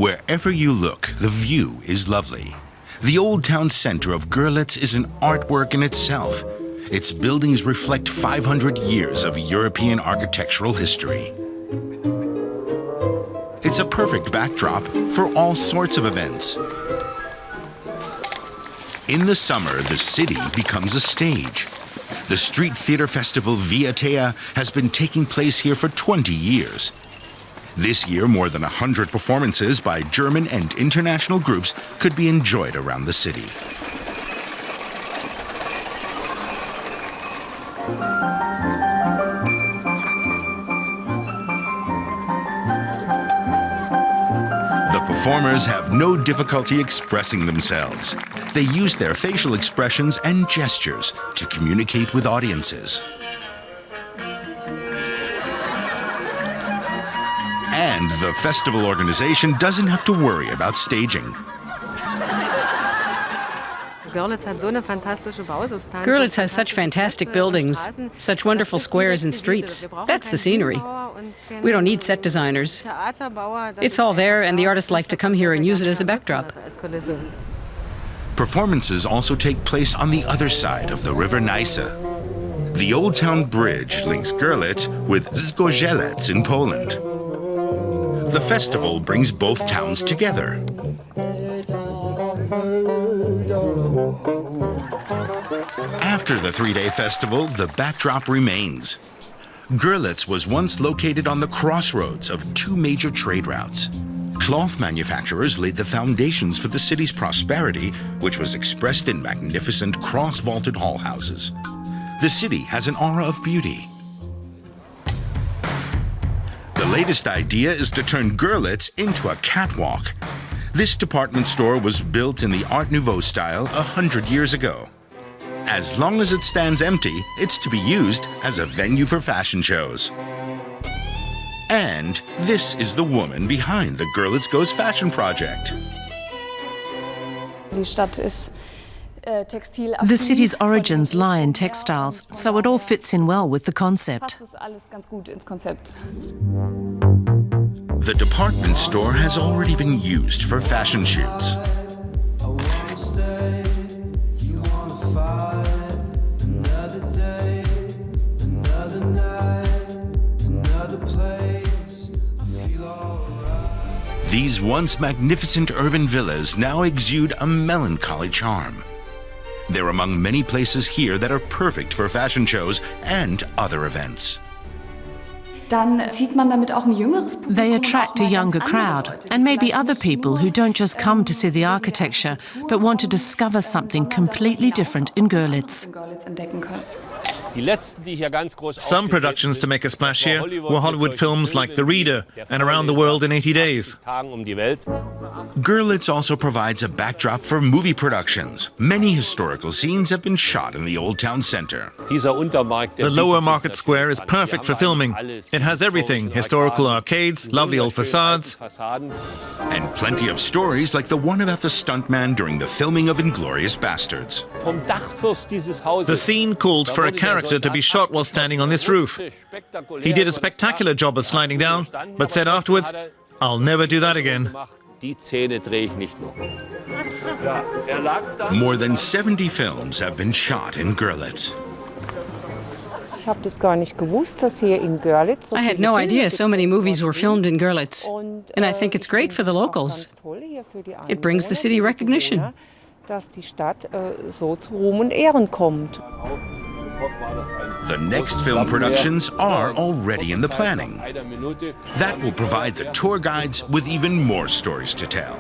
Wherever you look, the view is lovely. The old town center of Görlitz is an artwork in itself. Its buildings reflect 500 years of European architectural history. It's a perfect backdrop for all sorts of events. In the summer, the city becomes a stage. The street theater festival Via has been taking place here for 20 years. This year, more than 100 performances by German and international groups could be enjoyed around the city. The performers have no difficulty expressing themselves. They use their facial expressions and gestures to communicate with audiences. And the festival organization doesn't have to worry about staging. Görlitz has such fantastic buildings, such wonderful squares and streets. That's the scenery. We don't need set designers. It's all there, and the artists like to come here and use it as a backdrop. Performances also take place on the other side of the river Neisse. The Old Town Bridge links Görlitz with Görlitz in Poland. The festival brings both towns together. After the three-day festival, the backdrop remains. Görlitz was once located on the crossroads of two major trade routes. Cloth manufacturers laid the foundations for the city's prosperity, which was expressed in magnificent cross-vaulted hall houses. The city has an aura of beauty. The latest idea is to turn Görlitz into a catwalk. This department store was built in the Art Nouveau style 100 years ago. As long as it stands empty, it's to be used as a venue for fashion shows. And this is the woman behind the Görlitz Goes Fashion project. The city's origins lie in textiles, so it all fits in well with the concept. The department store has already been used for fashion shoots. These once magnificent urban villas now exude a melancholy charm. They're among many places here that are perfect for fashion shows and other events. They attract a younger crowd, and maybe other people who don't just come to see the architecture, but want to discover something completely different in Görlitz. Some productions to make a splash here were Hollywood films like The Reader and Around the World in 80 Days. Görlitz also provides a backdrop for movie productions. Many historical scenes have been shot in the Old Town Center. The lower market square is perfect for filming. It has everything: historical arcades, lovely old facades, and plenty of stories like the one about the stuntman during the filming of Inglourious Bastards. The scene called for a character to be shot while standing on this roof. He did a spectacular job of sliding down, but said afterwards, "I'll never do that again." More than 70 films have been shot in Görlitz. I had no idea so many movies were filmed in Görlitz, and I think it's great for the locals. It brings the city recognition. The next film productions are already in the planning. That will provide the tour guides with even more stories to tell.